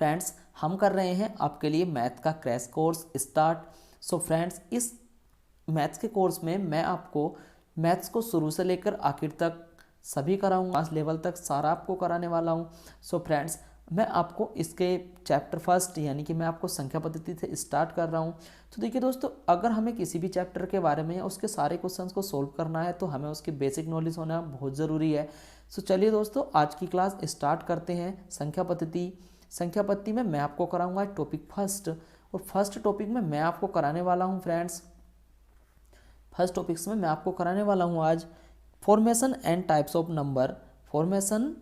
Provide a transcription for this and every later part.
Friends हम कर रहे हैं आपके लिए मैथ का crash course start. So friends इस मैथ्स के कोर्स में मैं आपको मैथ्स को शुरू से लेकर आखिर तक सभी कराऊंगा, क्लास लेवल तक सारा आपको कराने वाला हूं। सो फ्रेंड्स मैं आपको इसके चैप्टर फर्स्ट यानी कि मैं आपको संख्या पद्धति से स्टार्ट कर रहा हूं। तो देखिए दोस्तों, अगर हमें किसी भी चैप्टर के बारे में या उसके सारे क्वेश्चंस को सोल्व करना है तो हमें उसकी बेसिक नॉलेज होना बहुत ज़रूरी है। सो चलिए दोस्तों, आज की क्लास स्टार्ट करते हैं। संख्या पद्धति में मैं आपको कराऊंगा टॉपिक फर्स्ट, और फर्स्ट टॉपिक में मैं आपको कराने वाला हूँ फ्रेंड्स, फर्स्ट टॉपिक्स में मैं आपको कराने वाला हूँ आज formation and types of number. Formation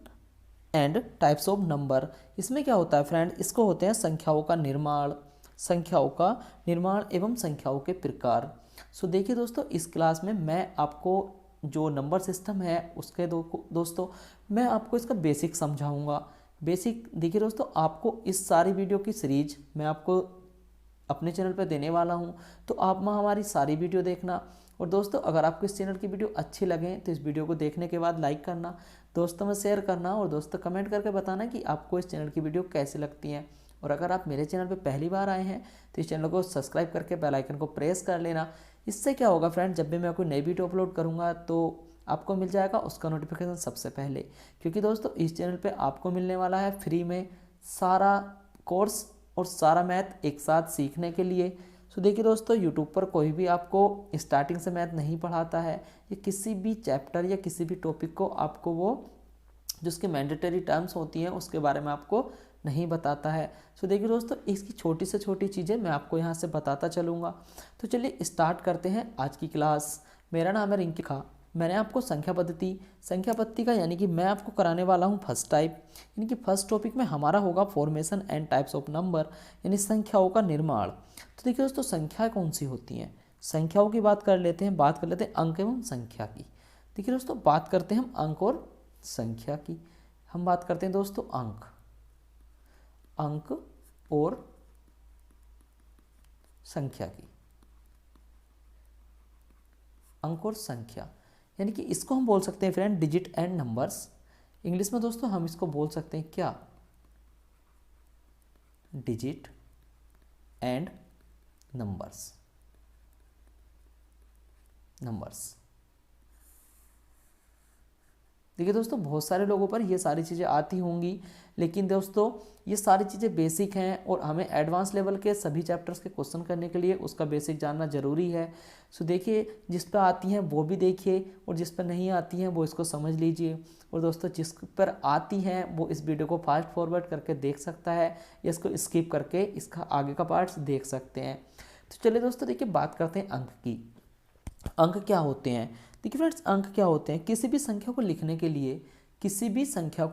and types of number, इसमें क्या होता है फ्रेंड, इसको होते हैं संख्याओं का निर्माण एवं संख्याओं के प्रकार। सो देखिए दोस्तों, इस क्लास में मैं आपको जो नंबर सिस्टम है उसके दोस्तों मैं आपको इसका बेसिक समझाऊंगा। बेसिक देखिए दोस्तों, आपको इस सारी वीडियो की सीरीज मैं आपको अपने चैनल पर देने वाला हूं, तो आप हमारी सारी वीडियो देखना। और दोस्तों, अगर आपको इस चैनल की वीडियो अच्छी लगे तो इस वीडियो को देखने के बाद लाइक करना, दोस्तों में शेयर करना, और दोस्तों कमेंट करके बताना कि आपको इस चैनल की वीडियो कैसी लगती हैं। और अगर आप मेरे चैनल पर पहली बार आए हैं तो इस चैनल को सब्सक्राइब करके बेल आइकन को प्रेस कर लेना। इससे क्या होगा फ्रेंड, जब भी मैं कोई नई वीडियो अपलोड करूँगा तो आपको मिल जाएगा उसका नोटिफिकेशन सबसे पहले। क्योंकि दोस्तों इस चैनल पे आपको मिलने वाला है फ्री में सारा कोर्स और सारा मैथ एक साथ सीखने के लिए। सो देखिए दोस्तों, यूट्यूब पर कोई भी आपको स्टार्टिंग से मैथ नहीं पढ़ाता है, या किसी भी चैप्टर या किसी भी टॉपिक को आपको वो जो उसके मैंडेटरी टर्म्स होती हैं उसके बारे में आपको नहीं बताता है। सो देखिए दोस्तों, इसकी छोटी से छोटी चीज़ें मैं आपको यहाँ से बताता चलूँगा। तो चलिए स्टार्ट करते हैं आज की क्लास। मेरा नाम है रिंकी खा। मैंने आपको संख्या पद्धति का यानी कि मैं आपको कराने वाला हूँ फर्स्ट टाइप, यानी कि फर्स्ट टॉपिक में हमारा होगा formation and types of number, यानी संख्याओं का निर्माण। तो देखिए दोस्तों, संख्याएं कौन सी होती हैं, संख्याओं की बात कर लेते हैं अंक एवं संख्या की। देखिए दोस्तों, बात करते हैं हम अंक और संख्या की। हम बात करते हैं दोस्तों अंक और संख्या की। अंक और संख्या यानी कि इसको हम बोल सकते हैं friend digit and numbers. English में दोस्तों हम इसको बोल सकते हैं क्या, डिजिट एंड नंबर्स। देखिए दोस्तों, बहुत सारे लोगों पर ये सारी चीज़ें आती होंगी, लेकिन दोस्तों ये सारी चीज़ें बेसिक हैं और हमें एडवांस लेवल के सभी चैप्टर्स के क्वेश्चन करने के लिए उसका बेसिक जानना ज़रूरी है। सो देखिए, जिस पर आती हैं वो भी देखिए, और जिस पर नहीं आती हैं वो इसको समझ लीजिए। और दोस्तों जिस पर आती हैं वो इस वीडियो को फास्ट फॉरवर्ड करके देख सकता है, या इसको स्किप करके इसका आगे का पार्ट्स देख सकते हैं। तो चलिए दोस्तों, देखिए बात करते हैं अंक की। अंक क्या होते हैं? देखिए फ्रेंड्स, अंक क्या होते हैं, किसी भी संख्या को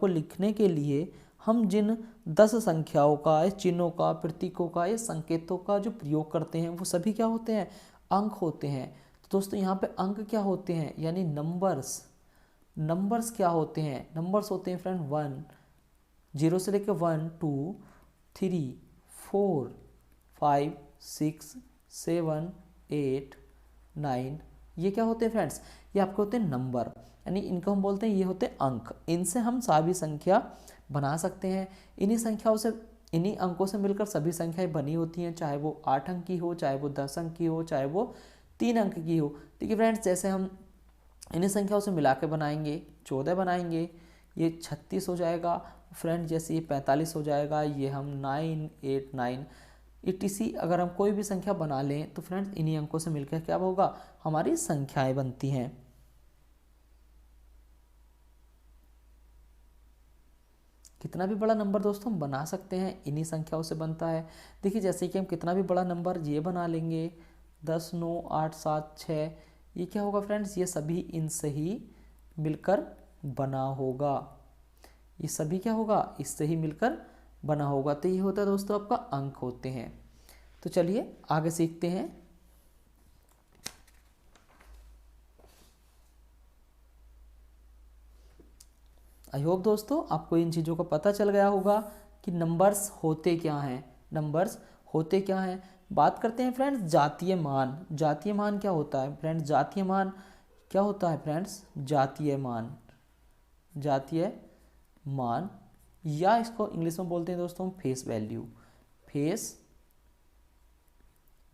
लिखने के लिए हम जिन 10 संख्याओं का या चिन्हों का, प्रतीकों का या संकेतों का जो प्रयोग करते हैं वो सभी क्या होते हैं, अंक होते हैं। तो दोस्तों यहाँ पे अंक क्या होते हैं, यानी नंबर्स क्या होते हैं, नंबर्स होते हैं फ्रेंड 1, 0 से लेकर 1 2 3 4 5 6 7 8 9, ये क्या होते हैं फ्रेंड्स, ये आपके होते हैं नंबर, यानी इनको हम बोलते हैं ये होते हैं अंक। इनसे हम सभी संख्या बना सकते हैं। इन्हीं अंकों से मिलकर सभी संख्याएं बनी होती हैं, चाहे वो 8 अंक की हो, चाहे वो 10 अंक की हो, चाहे वो 3 अंक की हो। देखिए फ्रेंड्स, जैसे हम इन्हीं संख्याओं से मिला के बनाएंगे 14 बनाएंगे, ये 36 हो जाएगा फ्रेंड, जैसे ये 45 हो जाएगा, ये हम 9 8 9 etc। अगर हम कोई भी संख्या बना लें तो फ्रेंड्स इन्हीं अंकों से मिलकर क्या होगा, हमारी संख्याएं बनती हैं। कितना भी बड़ा नंबर दोस्तों हम बना सकते हैं, इन्हीं संख्याओं से बनता है। देखिए जैसे कि हम कितना भी बड़ा नंबर ये बना लेंगे 10 9 8 7 6, ये क्या होगा फ्रेंड्स, ये सभी इनसे ही मिलकर बना होगा। ये सभी क्या होगा, इससे ही मिलकर बना होगा। तो ये होता है दोस्तों आपका अंक होते हैं। तो चलिए आगे सीखते हैं। आई होप दोस्तों आपको इन चीज़ों का पता चल गया होगा कि नंबर्स होते क्या हैं। बात करते हैं फ्रेंड्स जातीय मान। जातीय मान क्या होता है फ्रेंड्स, जातीय मान या इसको इंग्लिश में बोलते हैं दोस्तों हम face value. Face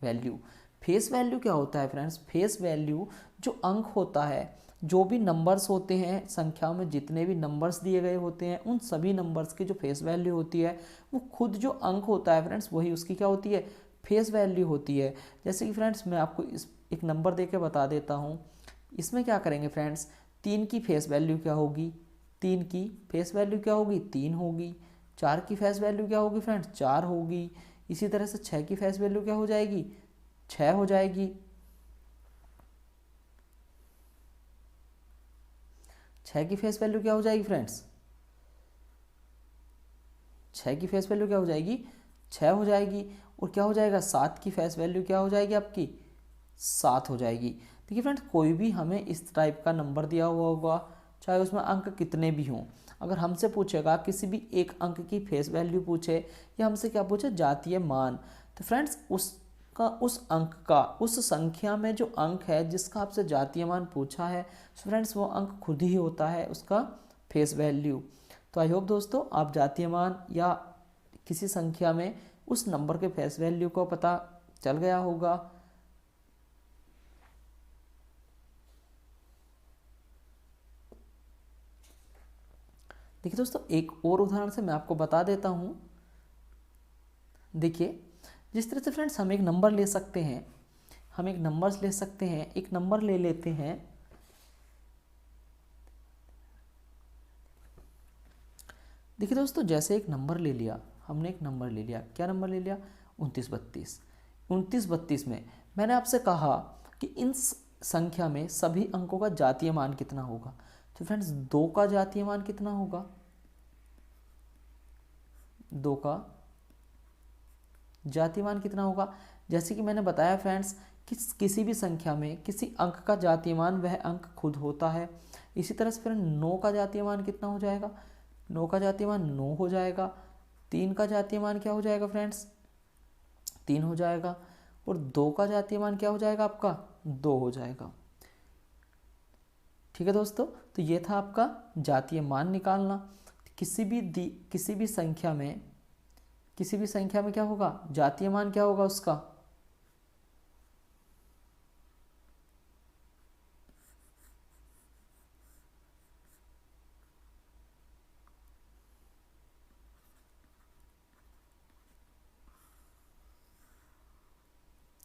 value, face value क्या होता है फ्रेंड्स? फेस वैल्यू जो अंक होता है, जो भी नंबर्स होते हैं संख्याओं में, जितने भी नंबर्स दिए गए होते हैं उन सभी नंबर्स की जो फेस वैल्यू होती है वो खुद जो अंक होता है फ्रेंड्स वही उसकी क्या होती है? फेस वैल्यू होती है। जैसे कि फ्रेंड्स मैं आपको इस एक नंबर दे के बता देता हूँ। इसमें क्या करेंगे फ्रेंड्स, 3 की फेस वैल्यू क्या होगी? 3 की फेस वैल्यू क्या होगी? 3 होगी। 4 की फेस वैल्यू क्या होगी फ्रेंड्स? 4 होगी। इसी तरह से 6 की फेस वैल्यू क्या हो जाएगी? 6 हो जाएगी। 6 की फेस वैल्यू क्या हो जाएगी फ्रेंड्स? 6 की फेस वैल्यू क्या हो जाएगी? 6 हो जाएगी। और क्या हो जाएगा? 7 की फेस वैल्यू क्या हो जाएगी आपकी? 7 हो जाएगी। देखिए फ्रेंड्स, कोई भी हमें इस टाइप का नंबर दिया हुआ होगा, चाहे उसमें अंक कितने भी हों, अगर हमसे पूछेगा किसी भी एक अंक की फेस वैल्यू पूछे या हमसे क्या पूछे? जातीय मान, तो फ्रेंड्स उसका उस अंक का, उस संख्या में जो अंक है जिसका आपसे जातीय मान पूछा है, फ्रेंड्स वो अंक खुद ही होता है उसका फेस वैल्यू। तो आई होप दोस्तों आप जातीय मान या किसी संख्या में उस नंबर के फेस वैल्यू को पता चल गया होगा। देखिए दोस्तों, एक और उदाहरण से मैं आपको बता देता हूँ। देखिए, जिस तरह से फ्रेंड्स हम एक नंबर ले सकते हैं, हम एक नंबर्स ले सकते हैं, एक नंबर ले लेते हैं। देखिए दोस्तों, जैसे एक नंबर ले लिया, हमने एक नंबर ले लिया, क्या नंबर ले लिया? 2932। 2932 में मैंने आपसे कहा कि इन संख्या में सभी अंकों का जातीय मान कितना होगा। तो फ्रेंड्स 2 का जातीय मान कितना होगा? 2 का जातीय मान कितना होगा? जैसे कि मैंने बताया फ्रेंड्स कि किसी भी संख्या में किसी अंक का जातीय मान वह अंक खुद होता है। इसी तरह से फिर 9 का जातीय मान कितना हो जाएगा? 9 का जातीय मान 9 हो जाएगा। 3 का जातीय मान क्या हो जाएगा फ्रेंड्स? 3 हो जाएगा। और 2 का जातीय मान क्या हो जाएगा आपका? 2 हो जाएगा। ठीक है दोस्तों, तो ये था आपका जातीय मान निकालना। किसी भी संख्या में क्या होगा? जातीय मान क्या होगा उसका?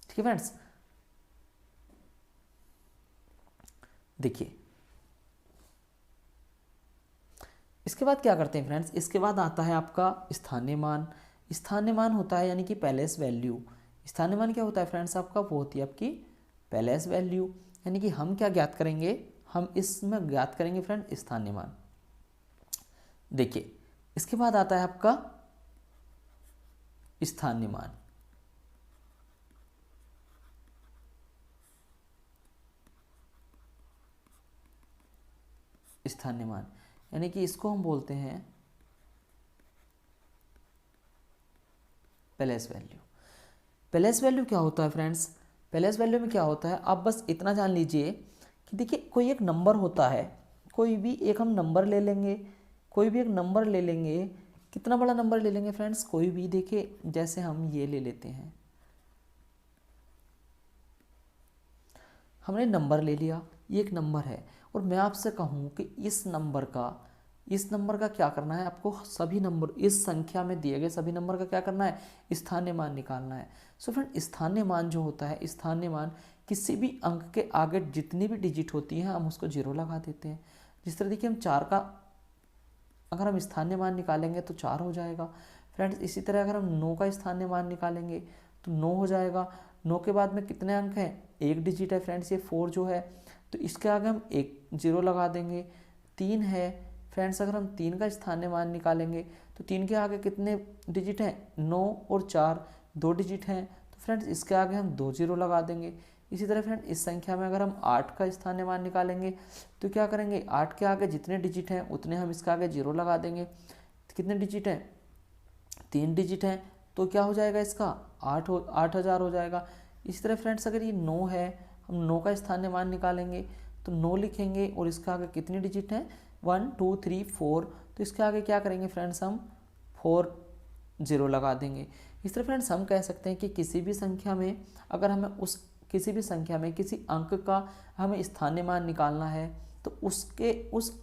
ठीक है फ्रेंड्स, देखिए इसके बाद क्या करते हैं फ्रेंड्स, इसके बाद आता है आपका स्थानीय मान। स्थानीय मान होता है यानी कि पैलेस वैल्यू। स्थानीय मान क्या होता है फ्रेंड्स आपका? वो होती है आपकी पैलेस वैल्यू। यानी कि हम क्या ज्ञात करेंगे? हम इसमें ज्ञात करेंगे फ्रेंड स्थानीय मान। देखिए, इसके बाद आता है आपका स्थानीय मान। स्थानीय मान यानी कि इसको हम बोलते हैं पैलेस वैल्यू। पैलेस वैल्यू क्या होता है फ्रेंड्स? पैलेस वैल्यू में क्या होता है, आप बस इतना जान लीजिए कि देखिए कोई एक नंबर होता है, कोई भी एक हम नंबर ले लेंगे, कोई भी एक नंबर ले लेंगे। कितना बड़ा नंबर ले लेंगे फ्रेंड्स? कोई भी, देखिए जैसे हम ये ले लेते हैं, हमने नंबर ले लिया, ये एक नंबर है और मैं आपसे कहूँ कि इस नंबर का क्या करना है आपको? सभी नंबर, इस संख्या में दिए गए सभी नंबर का क्या करना है? स्थानीय मान निकालना है। सो फ्रेंड, स्थानीय मान जो होता है, स्थानीय मान किसी भी अंक के आगे जितनी भी डिजिट होती हैं हम उसको 0 लगा देते हैं। जिस तरह देखिए हम 4 का अगर हम स्थानीय मान निकालेंगे तो 4 हो जाएगा फ्रेंड्स। इसी तरह अगर हम 9 का स्थानीय मान निकालेंगे तो 9 हो जाएगा। 9 के बाद में कितने अंक हैं? एक डिजिट है फ्रेंड्स, ये 4 जो है, तो इसके आगे हम एक 0 लगा देंगे। 3 है फ्रेंड्स, अगर हम 3 का स्थानीय मान निकालेंगे तो 3 के आगे कितने डिजिट हैं? 9 और 4 2 डिजिट हैं, तो फ्रेंड्स इसके आगे हम 2 0 लगा देंगे। इसी तरह फ्रेंड इस संख्या में अगर हम 8 का स्थानीय मान निकालेंगे तो क्या करेंगे? 8 के आगे जितने डिजिट हैं उतने हम इसके आगे 0 लगा देंगे। कितने डिजिट हैं? 3 डिजिट हैं, तो क्या हो जाएगा इसका? 8000 हो जाएगा। इसी तरह फ्रेंड्स अगर ये 9 है, हम 9 का स्थानीय मान निकालेंगे तो 9 लिखेंगे और इसका आगे कितनी डिजिट है? 1 2 3 4, तो इसके आगे क्या करेंगे फ्रेंड्स, हम 4 0 लगा देंगे। इस तरह फ्रेंड्स हम कह सकते हैं कि किसी भी संख्या में अगर हमें किसी भी संख्या में किसी अंक का हमें स्थानीय मान निकालना है, तो उस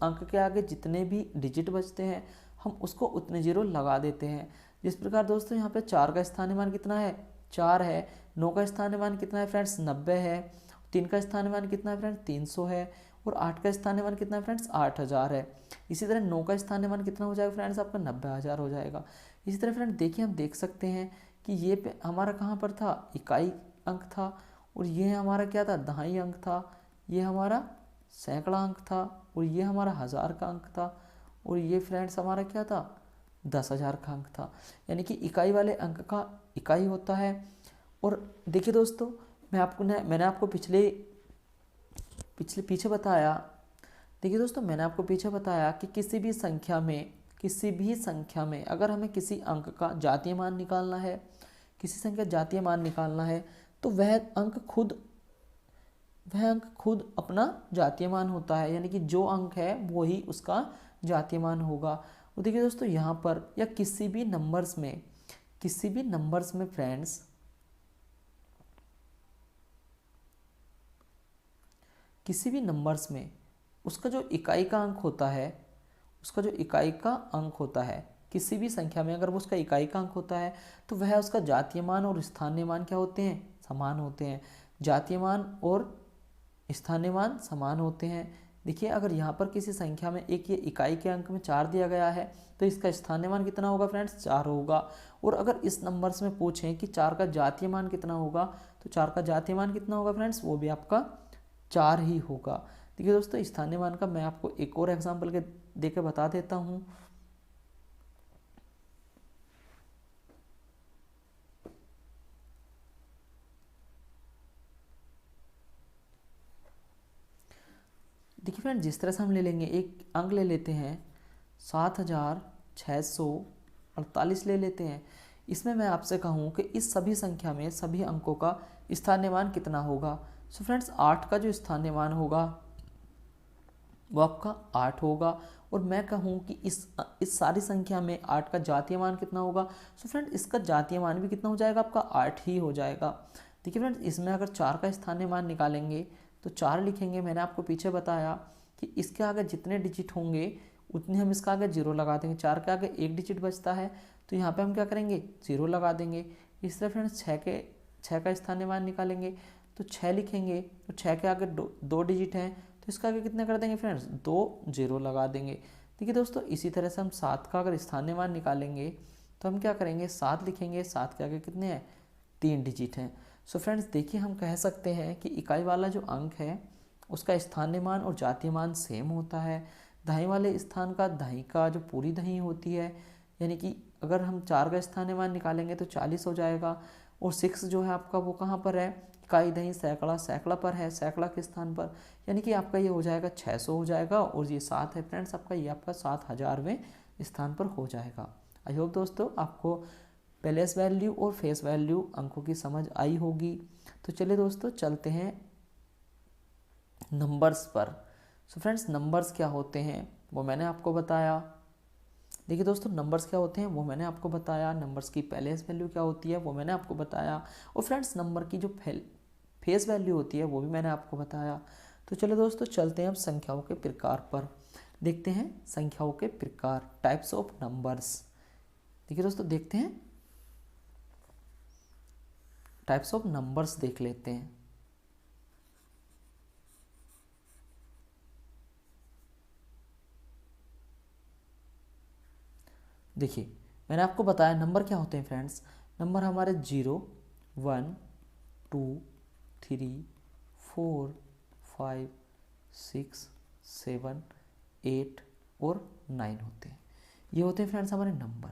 अंक के आगे जितने भी डिजिट बचते हैं हम उसको उतने 0 लगा देते हैं। जिस प्रकार दोस्तों यहाँ पे 4 का स्थानीय मान कितना है, 4 है। 9 का स्थानीय मान कितना है फ्रेंड्स, 90 है। 3 का स्थानीय मान कितना है फ्रेंड्स, 300 है। और 8 का स्थानीय मान कितना है फ्रेंड्स, 8000 है। इसी तरह 9 का स्थानीय मान कितना हो जाएगा फ्रेंड्स, आपका 90,000 हो जाएगा। इसी तरह फ्रेंड देखिए, हम देख सकते हैं कि ये हमारा कहाँ पर था, इकाई अंक था, और ये हमारा क्या था, दहाई अंक था। ये हमारा सैकड़ा अंक था, और ये हमारा 1000 का अंक था, और ये फ्रेंड्स हमारा क्या था, 10,000 का अंक था। यानी कि इकाई वाले अंक का इकाई होता है। और देखिए दोस्तों, मैंने आपको पीछे बताया। देखिए दोस्तों, मैंने आपको पीछे बताया कि किसी भी संख्या में अगर हमें किसी अंक का जातीय मान निकालना है, तो वह अंक खुद अपना जातीय मान होता है। यानी कि जो अंक है वो ही उसका जातीय मान होगा। और देखिए दोस्तों, यहाँ पर या किसी भी नंबर्स में फ्रेंड्स, किसी भी नंबर्स में उसका जो इकाई का अंक होता है, किसी भी संख्या में अगर वो उसका इकाई का अंक होता है, तो वह उसका जातीय मान और स्थानीय मान क्या होते हैं, समान होते हैं। जातीय मान और स्थानीय मान समान होते हैं। देखिए, अगर यहाँ पर किसी संख्या में एक ये इकाई के अंक में 4 दिया गया है, तो इसका स्थानीय मान कितना होगा फ्रेंड्स, 4 होगा। और अगर इस नंबर्स में पूछें कि 4 का जातीय मान कितना होगा, तो 4 का जातीय मान कितना होगा फ्रेंड्स, वो भी आपका 4 ही होगा। देखिए दोस्तों, स्थानीय मान का मैं आपको एक और एग्जाम्पल दे के बता देता हूँ। देखिए फ्रेंड, जिस तरह से हम ले लेंगे, एक अंक ले लेते हैं 7648 ले लेते हैं। इसमें मैं आपसे कहूँ कि इस सभी संख्या में सभी अंकों का स्थानीय मान कितना होगा। सो फ्रेंड्स, 8 का जो स्थानीय मान होगा वो आपका 8 होगा। और मैं कहूँ कि इस सारी संख्या में 8 का जातीय मान कितना होगा। सो फ्रेंड्स, इसका जातीय मान भी कितना हो जाएगा, आपका 8 ही हो जाएगा। देखिए फ्रेंड्स, इसमें अगर 4 का स्थानीय मान निकालेंगे तो 4 लिखेंगे। मैंने आपको पीछे बताया कि इसके आगे जितने डिजिट होंगे उतने हम इसका आगे 0 लगा देंगे। 4 के आगे एक डिजिट बचता है, तो यहाँ पे हम क्या करेंगे, 0 लगा देंगे। इस तरह फ्रेंड्स 6 का स्थानीय मान निकालेंगे तो 6 लिखेंगे, तो 6 के आगे दो डिजिट हैं, तो इसका आगे कितने कर देंगे फ्रेंड्स, 2 0 लगा देंगे। देखिए दोस्तों, इसी तरह से हम 7 का अगर स्थानीय मान निकालेंगे तो हम क्या करेंगे, 7 लिखेंगे। 7 के आगे कितने हैं, 3 डिजिट हैं। सो फ्रेंड्स देखिए, हम कह सकते हैं कि इकाई वाला जो अंक है उसका स्थानीय मान और जातीय मान सेम होता है। दहाई वाले स्थान का दहाई का जो पूरी दहाई होती है, यानी कि अगर हम 4 का स्थानीय मान निकालेंगे तो 40 हो जाएगा। और 6 जो है आपका वो कहाँ पर है, इकाई दहाई सैकड़ा पर है, सैकड़ा के स्थान पर, यानी कि आपका ये हो जाएगा 600 हो जाएगा। और ये 7 है फ्रेंड्स आपका, ये आपका 7000वें स्थान पर हो जाएगा। आई होप दोस्तों आपको प्लेस वैल्यू और फेस वैल्यू अंकों की समझ आई होगी। तो चलिए दोस्तों, चलते हैं नंबर्स पर। सो फ्रेंड्स, नंबर्स क्या होते हैं वो मैंने आपको बताया। देखिए दोस्तों, नंबर्स क्या होते हैं वो मैंने आपको बताया। नंबर्स की प्लेस वैल्यू क्या होती है वो मैंने आपको बताया। और फ्रेंड्स, नंबर की जो फेस वैल्यू होती है वो भी मैंने आपको बताया। तो चलो दोस्तों, चलते हैं अब संख्याओं के प्रकार पर। देखते हैं संख्याओं के प्रकार, टाइप्स ऑफ नंबर्स। देखिए दोस्तों, देखते हैं टाइप्स ऑफ नंबर्स, देख लेते हैं। देखिए, मैंने आपको बताया नंबर क्या होते हैं फ्रेंड्स। नंबर हमारे 0 1 2 3 4 5 6 7 8 और 9 होते हैं। ये होते हैं फ्रेंड्स हमारे नंबर।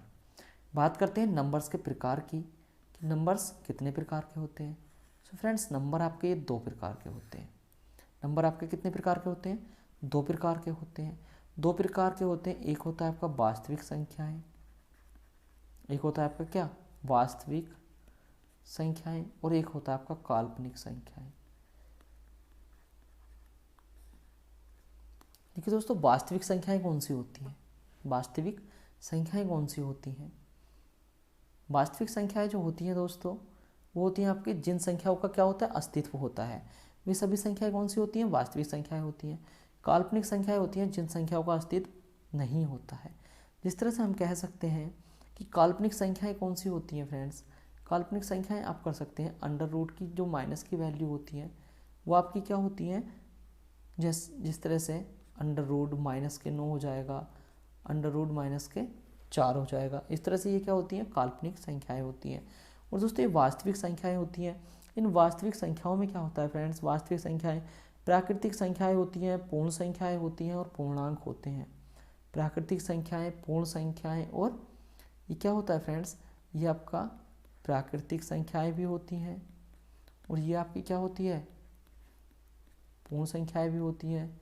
बात करते हैं नंबर्स के प्रकार की, कि नंबर्स कितने प्रकार के होते हैं। सो फ्रेंड्स, नंबर आपके ये 2 प्रकार के होते हैं। नंबर आपके कितने प्रकार के होते हैं, 2 प्रकार के होते हैं। 2 प्रकार के होते हैं, एक होता है आपका वास्तविक संख्याएं, एक होता है आपका क्या, वास्तविक संख्याएं, और एक होता है आपका काल्पनिक संख्याएं। देखिए दोस्तों, वास्तविक संख्याएं कौन सी होती हैं? वास्तविक संख्याएं कौन सी होती हैं? वास्तविक संख्याएं जो होती हैं दोस्तों, वो होती हैं आपकी जिन संख्याओं का क्या होता है, अस्तित्व होता है। वे सभी संख्याएं कौन सी होती हैं? वास्तविक संख्याएं होती हैं। काल्पनिक संख्याएं होती हैं जिन संख्याओं का अस्तित्व नहीं होता है। जिस तरह से हम कह सकते हैं कि काल्पनिक संख्याएं कौन सी होती हैं फ्रेंड्स? काल्पनिक संख्याएं आप कर सकते हैं अंडर रूट की जो माइनस की वैल्यू होती है वो आपकी क्या होती हैं, जिस तरह से अंडर रूट माइनस के 9 हो जाएगा, अंडर रूट माइनस के 4 हो जाएगा। इस तरह से ये क्या होती हैं, काल्पनिक संख्याएं होती हैं। और दोस्तों ये वास्तविक संख्याएं होती हैं। इन वास्तविक संख्याओं में क्या होता है फ्रेंड्स? वास्तविक संख्याएं प्राकृतिक संख्याएं होती हैं, पूर्ण संख्याएं होती हैं और पूर्णांक होते हैं। प्राकृतिक संख्याएं, पूर्ण संख्याएं और ये क्या होता है फ्रेंड्स? ये आपका प्राकृतिक संख्याएं भी होती हैं और ये आपकी क्या होती है, पूर्ण संख्याएं भी होती हैं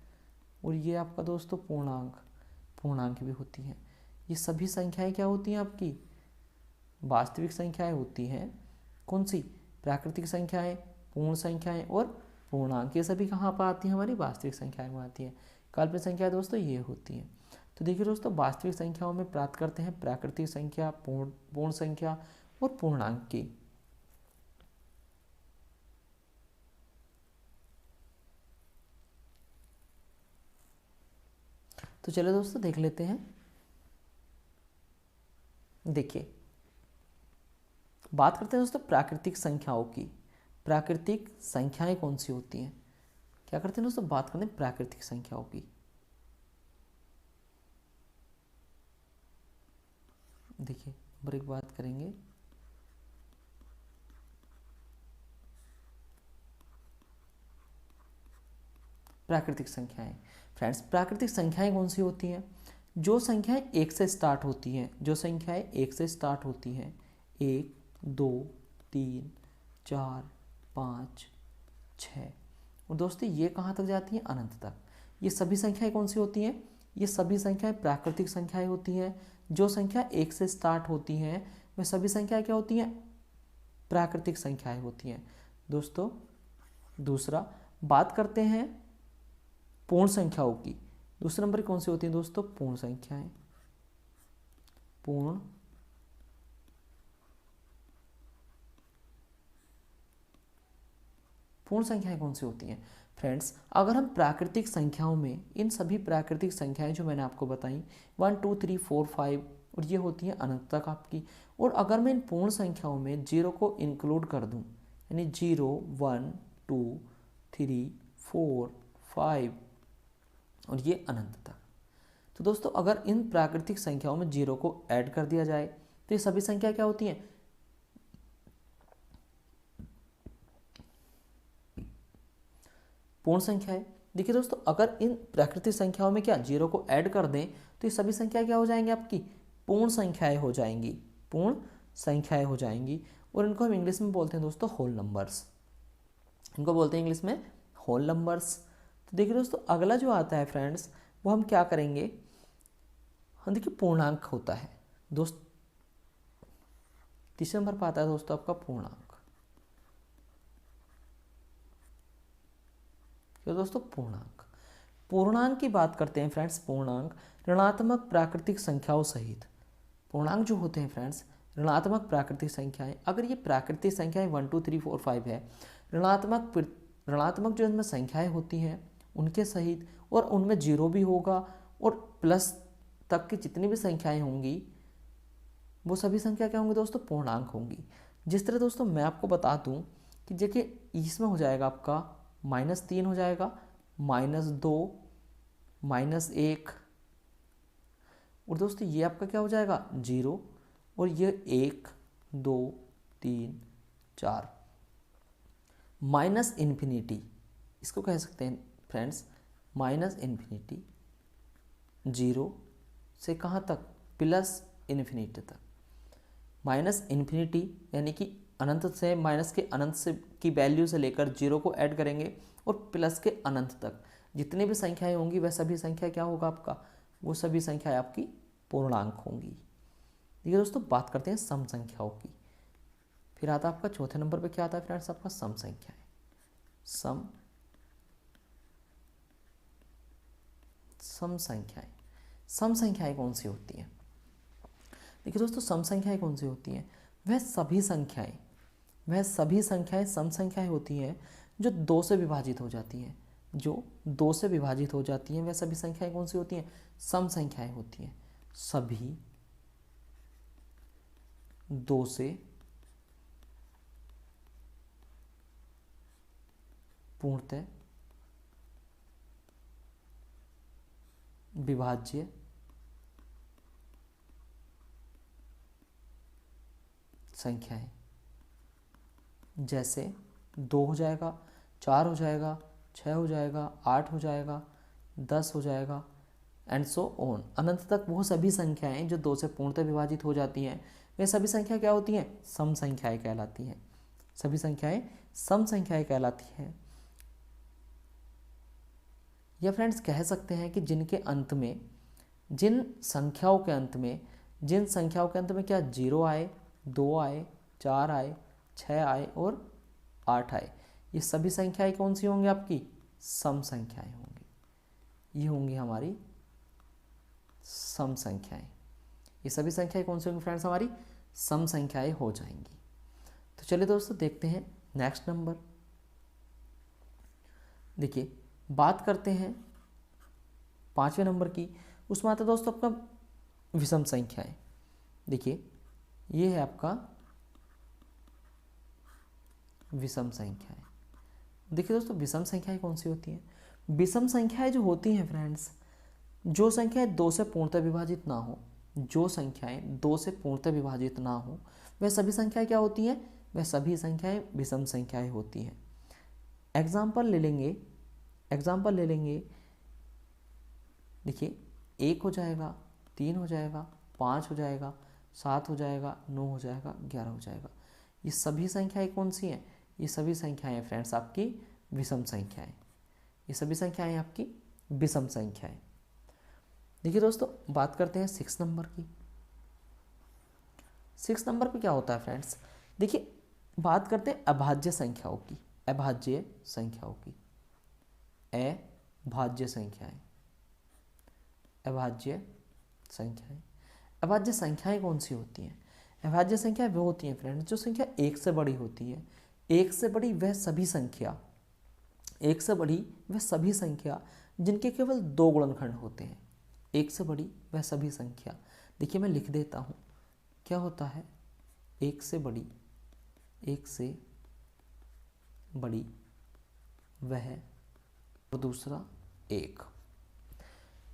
और ये आपका दोस्तों पूर्णांक भी होती हैं। ये सभी संख्याएं क्या होती हैं आपकी? वास्तविक संख्याएं होती हैं। कौन सी? प्राकृतिक संख्याएं, पूर्ण संख्याएं और पूर्णांक। ये सभी कहाँ पर आती हैं? हमारी वास्तविक संख्याएं में आती हैं। काल्पनिक संख्या दोस्तों ये होती हैं। तो देखिए दोस्तों, वास्तविक संख्याओं में प्राप्त करते हैं प्राकृतिक संख्या, पूर्ण संख्या और पूर्णांक की। तो चलो दोस्तों देख लेते हैं। देखिए, बात करते हैं दोस्तों प्राकृतिक संख्याओं की। प्राकृतिक संख्याएं कौन सी होती हैं? क्या करते हैं दोस्तों, बात करते हैं प्राकृतिक संख्याओं की। देखिए नंबर एक बात करेंगे। प्राकृतिक संख्याएं फ्रेंड्स, प्राकृतिक संख्याएं कौन सी होती हैं? जो संख्याएं एक से स्टार्ट होती हैं, जो संख्याएं एक से स्टार्ट होती हैं, 1 2 3 4 5 6, और दोस्तों ये कहाँ तक जाती हैं? अनंत तक। ये सभी संख्याएं कौन सी होती हैं? ये सभी संख्याएं प्राकृतिक संख्याएं होती हैं। जो संख्या एक से स्टार्ट होती हैं वे सभी संख्याएं क्या होती हैं? प्राकृतिक संख्याएं होती हैं दोस्तों। दूसरा, बात करते हैं पूर्ण संख्याओं की। दूसरे नंबर कौन सी होती हैं दोस्तों? पूर्ण संख्याएं। पूर्ण संख्याएं कौन सी होती हैं फ्रेंड्स? अगर हम प्राकृतिक संख्याओं में इन सभी प्राकृतिक संख्याएं जो मैंने आपको बताई 1 2 3 4 5 और ये होती हैं अनंत तक आपकी। और अगर मैं इन पूर्ण संख्याओं में 0 को इंक्लूड कर दूं, यानी 0 1 2 3 4 5 और ये अनंत तक, तो दोस्तों अगर इन प्राकृतिक संख्याओं में 0 को ऐड कर दिया जाए तो ये सभी संख्या क्या होती हैं? पूर्ण संख्या है। देखिए दोस्तों, अगर इन प्राकृतिक संख्याओं में क्या 0 को ऐड कर दें तो ये सभी संख्या क्या हो जाएंगी आपकी? पूर्ण संख्याएं हो जाएंगी। पूर्ण संख्याएं हो जाएंगी और इनको हम इंग्लिश में बोलते हैं दोस्तों होल नंबर्स। इनको बोलते हैं इंग्लिश में होल नंबर्स। तो देखिए दोस्तों, अगला जो आता है फ्रेंड्स वो हम क्या करेंगे, हम देखिए पूर्णांक होता है दोस्त। तीसरे नंबर पर आता है दोस्तों आपका पूर्णांक। तो दोस्तों पूर्णांक की बात करते हैं फ्रेंड्स। पूर्णांक ऋणात्मक प्राकृतिक संख्याओं सहित, पूर्णांक जो होते हैं फ्रेंड्स ऋणात्मक प्राकृतिक संख्याएं, अगर ये प्राकृतिक संख्याएं 1 2 3 4 5 है, ऋणात्मक जो इनमें संख्याएं होती हैं उनके सहित, और उनमें 0 भी होगा और प्लस तक की जितनी भी संख्याएं होंगी वो सभी संख्या क्या होंगी दोस्तों? पूर्णांक होंगी। जिस तरह दोस्तों मैं आपको बता दूं कि देखिए इसमें हो जाएगा आपका -3 हो जाएगा, -2, -1, और दोस्तों ये आपका क्या हो जाएगा? 0, और ये 1 2 3 4, -∞, इसको कह सकते हैं फ्रेंड्स -∞, 0 से कहाँ तक? +∞ तक। -∞ यानी कि अनंत से माइनस के अनंत से की वैल्यू से लेकर 0 को ऐड करेंगे और प्लस के अनंत तक जितनी भी संख्याएं होंगी वह सभी संख्या क्या होगा आपका? वो सभी संख्याएं आपकी पूर्णांक होंगी। देखिए दोस्तों, बात करते हैं सम संख्याओं की। फिर आता है आपका चौथे नंबर पे क्या आता है फ्रेंड्स? आपका सम संख्याएं। सम संख्याएं। सम संख्याएं कौन सी होती हैं? देखिए दोस्तों, सम संख्याएं कौन सी होती हैं? वह सभी संख्याएं सम संख्याएं होती हैं जो 2 से विभाजित हो जाती हैं। जो 2 से विभाजित हो जाती हैं वह सभी संख्याएं कौन सी होती हैं? सम संख्याएं होती हैं। सभी 2 से पूर्णतः विभाज्य संख्याएं, जैसे 2 हो जाएगा, 4 हो जाएगा, 6 हो जाएगा, 8 हो जाएगा, 10 हो जाएगा एंड सो ऑन, अनंत तक। वो सभी संख्याएं जो 2 से पूर्णतः विभाजित हो जाती हैं वे सभी संख्या क्या होती हैं? सम संख्याएं कहलाती हैं। सभी संख्याएं सम संख्याएं कहलाती हैं। या फ्रेंड्स कह सकते हैं कि जिनके अंत में, जिन संख्याओं के अंत में क्या 0 आए, 2 आए, 4 आए, 6 आए और 8 आए, ये सभी संख्याएं कौन सी होंगी? आपकी सम संख्याएं होंगी। ये होंगी हमारी सम संख्याएं। ये सभी संख्याएं कौन सी होंगी फ्रेंड्स? हमारी सम संख्याएं हो जाएंगी। तो चलिए दोस्तों देखते हैं नेक्स्ट नंबर। देखिए, बात करते हैं 5वें नंबर की। उसमें आता है दोस्तों आपका विषम संख्याएं। देखिए, ये है आपका विषम संख्याएं। देखिए दोस्तों, विषम संख्याएं कौन सी होती हैं? विषम संख्याएं जो होती हैं फ्रेंड्स, जो संख्याएं 2 से पूर्णतः विभाजित ना हो, जो संख्याएं 2 से पूर्णतः विभाजित ना हो, वह सभी संख्याएं क्या होती हैं? वह सभी संख्याएं विषम संख्याएं होती हैं। एग्जाम्पल ले लेंगे। देखिए, 1 हो जाएगा, 3 हो जाएगा, 5 हो जाएगा, 7 हो जाएगा, 9 हो जाएगा, 11 हो जाएगा। ये सभी संख्याएं कौन सी हैं? ये सभी संख्याएं फ्रेंड्स आपकी विषम संख्याएं। ये सभी संख्याएं आपकी विषम संख्याएं। देखिए दोस्तों, बात करते हैं 6 नंबर की। 6 नंबर पे क्या होता है फ्रेंड्स? देखिए, बात करते हैं अभाज्य संख्याओं की। अभाज्य संख्याएं। अभाज्य संख्याएं कौन सी होती हैं? अभाज्य संख्याएं वो होती हैं फ्रेंड्स जो संख्या 1 से बड़ी होती है। 1 से बड़ी वह सभी संख्या जिनके केवल 2 गुणनखंड होते हैं। 1 से बड़ी वह सभी संख्या। देखिए, मैं लिख देता हूँ क्या होता है। 1 से बड़ी वह और दूसरा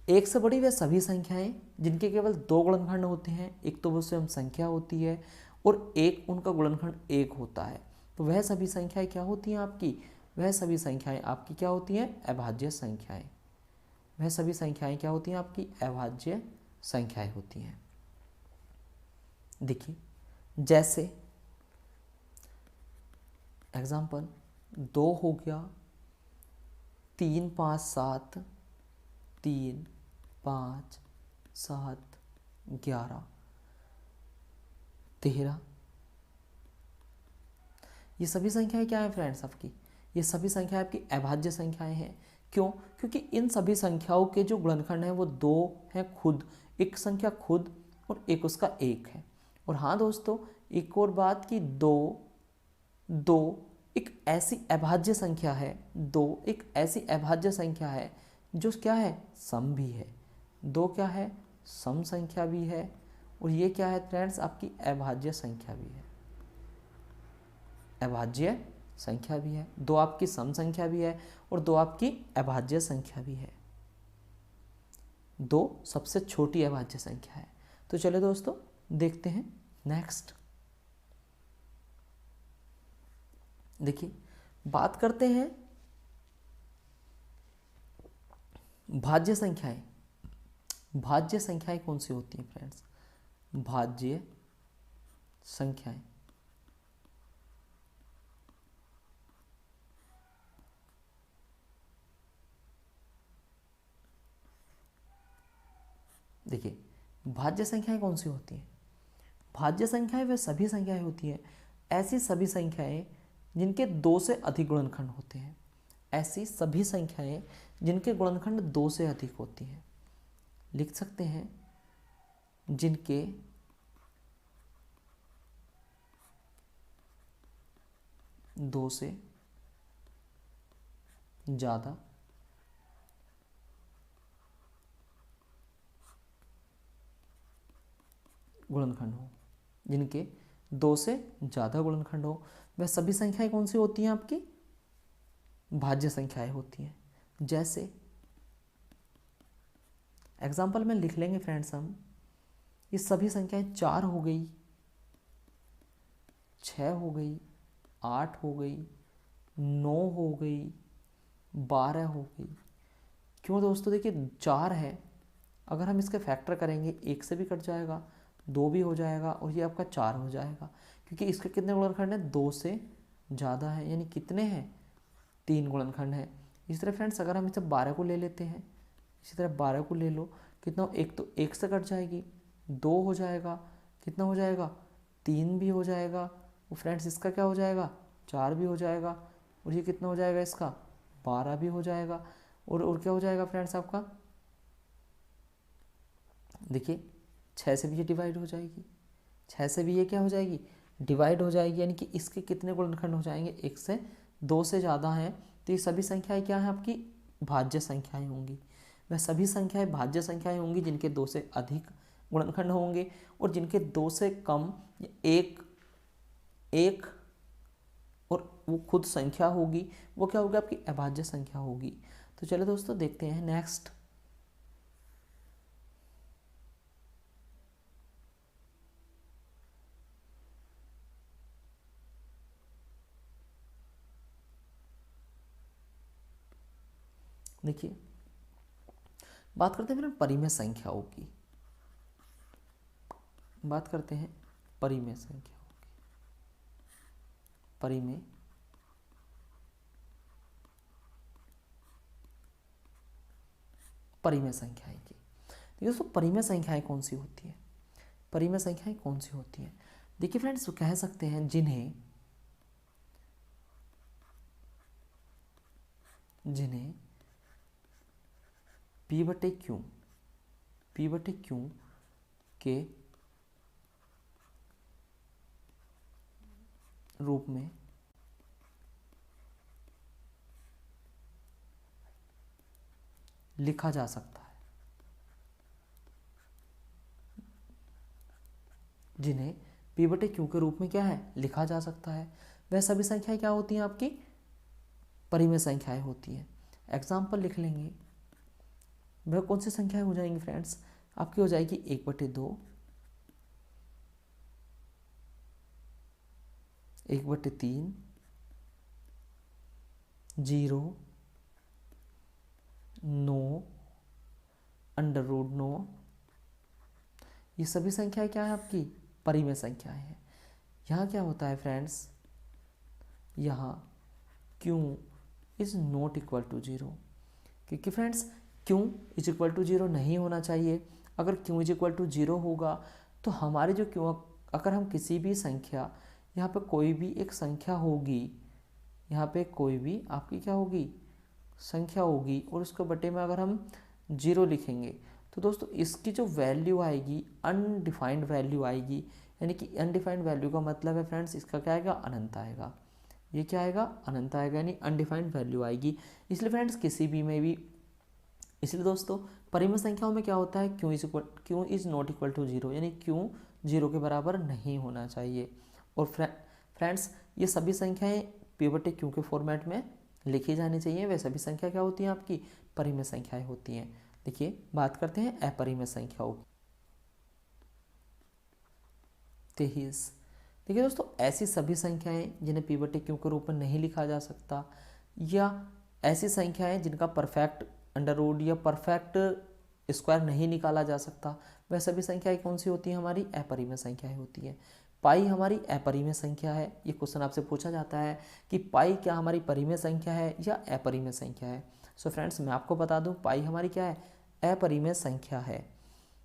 1 से बड़ी वह सभी संख्याएं जिनके केवल 2 गुणनखंड होते हैं। एक तो वो स्वयं संख्या होती है और एक उनका गुणनखंड 1 होता है। तो वह सभी संख्याएं क्या होती हैं आपकी? वह सभी संख्याएं आपकी क्या होती हैं? अभाज्य संख्याएं। वह सभी संख्याएं क्या होती हैं? आपकी अभाज्य संख्याएं होती हैं। देखिए, जैसे एग्जाम्पल 2 हो गया, 3, 5, 7, 3, 5, 7, 11, 13। ये सभी संख्याएं क्या हैं फ्रेंड्स आपकी? ये सभी संख्याएं आपकी अभाज्य संख्याएं हैं। क्यों? क्योंकि इन सभी संख्याओं के जो गुणनखंड हैं वो 2 हैं खुद, एक संख्या खुद और एक उसका 1 है। और हाँ दोस्तों, एक और बात कि 2 एक ऐसी अभाज्य संख्या है, 2 एक ऐसी अभाज्य संख्या है जो क्या है? सम भी है। 2 क्या है? सम संख्या भी है। और ये क्या है फ्रेंड्स? आपकी अभाज्य संख्या भी है। अभाज्य संख्या भी है। 2 आपकी सम संख्या भी है और 2 आपकी अभाज्य संख्या भी है। 2 सबसे छोटी अभाज्य संख्या है। तो चलिए दोस्तों देखते हैं नेक्स्ट। देखिए, बात करते हैं भाज्य संख्याएं। भाज्य संख्याएं कौन सी होती हैं फ्रेंड्स? भाज्य संख्याएं देखिए, भाज्य संख्याएं कौन सी होती हैं? भाज्य संख्याएं वे सभी संख्याएं होती हैं, ऐसी सभी संख्याएं जिनके 2 से अधिक गुणनखंड होते हैं। ऐसी सभी संख्याएं जिनके गुणनखंड 2 से अधिक होती हैं। लिख सकते हैं जिनके दो से ज़्यादा गुणनखंड हो, जिनके दो से ज़्यादा गुणनखंड हो। वह सभी संख्याएं कौन सी होती हैं? आपकी भाज्य संख्याएं होती हैं। जैसे एग्जाम्पल में लिख लेंगे फ्रेंड्स हम, ये सभी संख्याएं 4 हो गई, 6 हो गई, 8 हो गई, 9 हो गई, 12 हो गई। क्यों दोस्तों? देखिए 4 है, अगर हम इसके फैक्टर करेंगे 1 से भी कट जाएगा, 2 भी हो जाएगा और ये आपका 4 हो जाएगा, क्योंकि इसके कितने गुणनखंड हैं? 2 से ज़्यादा है, यानी कितने हैं? 3 गुणनखंड है। इस तरह फ्रेंड्स अगर हम इसे 12 को ले लेते हैं, इसी तरह 12 को ले लो, कितना? एक तो 1 से कट जाएगी, 2 हो जाएगा, कितना हो जाएगा? 3 भी हो जाएगा, और फ्रेंड्स इसका क्या हो जाएगा? 4 भी हो जाएगा, और ये कितना हो जाएगा? इसका 12 भी हो जाएगा, और क्या हो जाएगा फ्रेंड्स आपका? देखिए 6 से भी ये डिवाइड हो जाएगी, 6 से भी ये क्या हो जाएगी? डिवाइड हो जाएगी, यानी कि इसके कितने गुणनखंड हो जाएंगे? 1 से 2 से ज़्यादा हैं, तो ये सभी संख्याएं क्या हैं? आपकी भाज्य संख्याएं होंगी। वह सभी संख्याएं भाज्य संख्याएं होंगी जिनके 2 से अधिक गुणनखंड होंगे, और जिनके 2 से कम एक एक और वो खुद संख्या होगी, वो क्या होगी? आपकी अभाज्य संख्या होगी। तो चलो दोस्तों देखते हैं नेक्स्ट। देखिए बात करते हैं फिर परिमेय संख्याओं की, बात करते हैं परिमेय संख्याओं की। परिमेय परिमेय संख्याएं की। देखिए दोस्तों परिमेय संख्याएं कौन सी होती है? परिमेय संख्याएं कौन सी होती हैं? देखिए फ्रेंड्स कह सकते हैं जिन्हें P बटे Q के रूप में लिखा जा सकता है, जिन्हें P बटे Q के रूप में क्या है? लिखा जा सकता है। वह सभी संख्याएं क्या होती हैं? आपकी परिमेय संख्याएं होती हैं। एग्जाम्पल लिख लेंगे, वह कौन सी संख्याएं हो जाएंगी फ्रेंड्स? आपकी हो जाएगी 1/2, 1/3, 0, 9, √9। ये सभी संख्याएं क्या है? आपकी परिमेय संख्याएं हैं। यहाँ क्या होता है फ्रेंड्स? यहाँ Q is not equal to 0, क्योंकि friends Q is equal to 0 नहीं होना चाहिए। अगर Q इज इक्वल टू 0 होगा तो हमारी जो Q, अगर हम किसी भी संख्या, यहाँ पे कोई भी एक संख्या होगी, यहाँ पे कोई भी आपकी क्या होगी? संख्या होगी, और उसके बटे में अगर हम 0 लिखेंगे तो दोस्तों इसकी जो वैल्यू आएगी अनडिफाइंड वैल्यू आएगी, यानी कि अनडिफाइंड वैल्यू का मतलब है फ्रेंड्स इसका क्या आएगा? अनंत आएगा। ये क्या आएगा? अनंत आएगा, यानी अनडिफाइंड वैल्यू आएगी। इसलिए फ्रेंड्स किसी भी में भी, इसलिए दोस्तों परिमेय संख्याओं में क्या होता है? Q is not equal to 0, यानी Q 0 के बराबर नहीं होना चाहिए। और फ्रेंड्स ये सभी संख्याएं P बटे Q के फॉर्मेट में लिखी जानी चाहिए। वे सभी संख्या क्या होती हैं? आपकी परिमेय संख्याएं होती हैं। देखिए बात करते हैं अपरिमेय संख्याओं की। 23। देखिए दोस्तों ऐसी सभी संख्याएं जिन्हें P बटे Q के रूप में नहीं लिखा जा सकता, या ऐसी संख्याएं जिनका परफेक्ट अंडर रूट या परफेक्ट स्क्वायर नहीं निकाला जा सकता, वह सभी संख्याएं कौन सी होती हैं? हमारी अपरिमेय संख्याएं होती हैं। पाई हमारी अपरिमेय संख्या है। ये क्वेश्चन आपसे पूछा जाता है कि पाई क्या हमारी परिमेय संख्या है या अपरिमेय संख्या है? सो फ्रेंड्स मैं आपको बता दूं पाई हमारी क्या है? अपरिमेय संख्या है।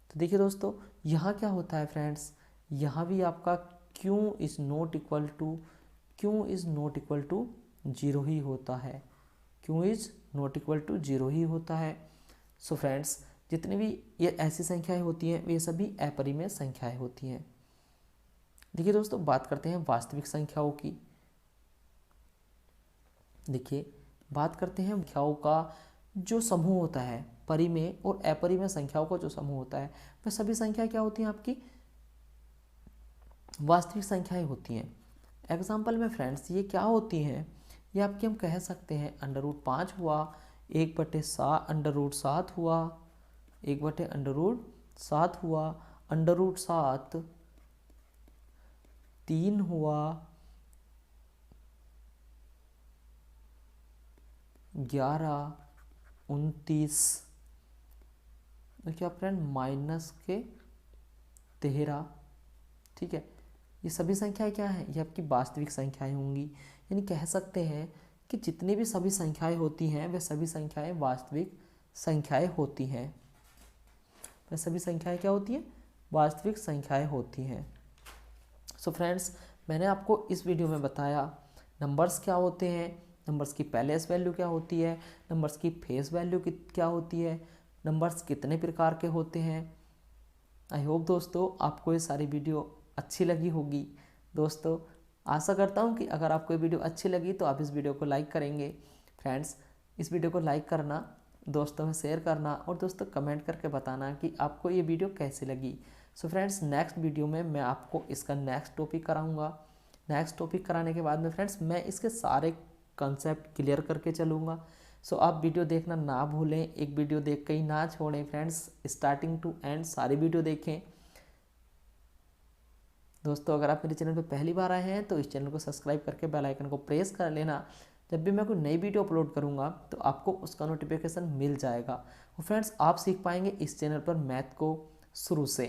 तो देखिए दोस्तों यहाँ क्या होता है फ्रेंड्स, यहाँ भी आपका Q is not equal to 0 ही होता है। Q is not equal to 0 ही होता है। सो फ्रेंड्स जितनी भी ये ऐसी संख्याएं होती हैं वे सभी अपरिमेय संख्याएं होती हैं। देखिए दोस्तों, बात करते हैं वास्तविक संख्याओं की। देखिए, बात करते हैं संख्याओं का जो समूह होता है, परिमेय और अपरिमेय संख्याओं का जो समूह होता है, वह सभी संख्या क्या होती हैं, आपकी वास्तविक संख्याएं होती हैं। एग्जाम्पल में फ्रेंड्स ये क्या होती हैं, ये आपकी हम कह सकते हैं √5 हुआ, 1/7 हुआ, 1/7 हुआ, √7 3 हुआ, 11, 29, देखिए फ्रेंड -13। ठीक है, ये सभी संख्याएं क्या हैं, ये आपकी वास्तविक संख्याएं होंगी। यानी कह सकते हैं कि जितनी भी सभी संख्याएं होती हैं वे सभी संख्याएं वास्तविक संख्याएं होती हैं। वह सभी संख्याएं क्या होती हैं, वास्तविक संख्याएं होती हैं। सो फ्रेंड्स, मैंने आपको इस वीडियो में बताया नंबर्स क्या होते हैं, नंबर्स की पैलेस वैल्यू क्या होती है, नंबर्स की फेस वैल्यू क्या होती है, नंबर्स कितने प्रकार के होते हैं। आई होप दोस्तों आपको ये सारी वीडियो अच्छी लगी होगी। दोस्तों, आशा करता हूँ कि अगर आपको ये वीडियो अच्छी लगी तो आप इस वीडियो को लाइक करेंगे। फ्रेंड्स, इस वीडियो को लाइक करना, दोस्तों में शेयर करना और दोस्तों कमेंट करके बताना कि आपको ये वीडियो कैसी लगी। सो फ्रेंड्स, नेक्स्ट वीडियो में मैं आपको इसका नेक्स्ट टॉपिक कराऊंगा। नेक्स्ट टॉपिक कराने के बाद में फ्रेंड्स मैं इसके सारे कंसेप्ट क्लियर करके चलूँगा। सो आप वीडियो देखना ना भूलें, एक वीडियो देख के ही ना छोड़ें फ्रेंड्स, स्टार्टिंग टू एंड सारी वीडियो देखें। दोस्तों, अगर आप मेरे चैनल पर पहली बार आए हैं तो इस चैनल को सब्सक्राइब करके बेल आइकन को प्रेस कर लेना। जब भी मैं कोई नई वीडियो अपलोड करूंगा तो आपको उसका नोटिफिकेशन मिल जाएगा। और फ्रेंड्स, आप सीख पाएंगे इस चैनल पर मैथ को शुरू से।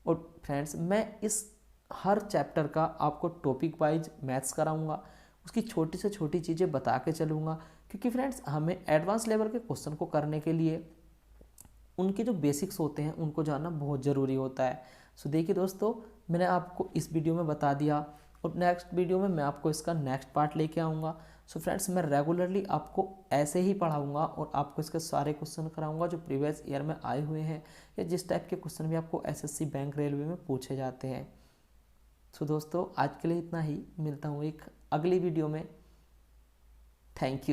और फ्रेंड्स, मैं इस हर चैप्टर का आपको टॉपिक वाइज मैथ्स कराऊंगा, उसकी छोटी से छोटी चीज़ें बता के चलूँगा, क्योंकि फ्रेंड्स हमें एडवांस लेवल के क्वेश्चन को करने के लिए उनके जो बेसिक्स होते हैं उनको जानना बहुत ज़रूरी होता है। सो देखिए दोस्तों, मैंने आपको इस वीडियो में बता दिया और नेक्स्ट वीडियो में मैं आपको इसका नेक्स्ट पार्ट लेके आऊँगा। सो फ्रेंड्स, मैं रेगुलरली आपको ऐसे ही पढ़ाऊँगा और आपको इसके सारे क्वेश्चन कराऊँगा जो प्रीवियस ईयर में आए हुए हैं या जिस टाइप के क्वेश्चन भी आपको एसएससी बैंक रेलवे में पूछे जाते हैं। सो दोस्तों, आज के लिए इतना ही, मिलता हूँ एक अगली वीडियो में। Thank you.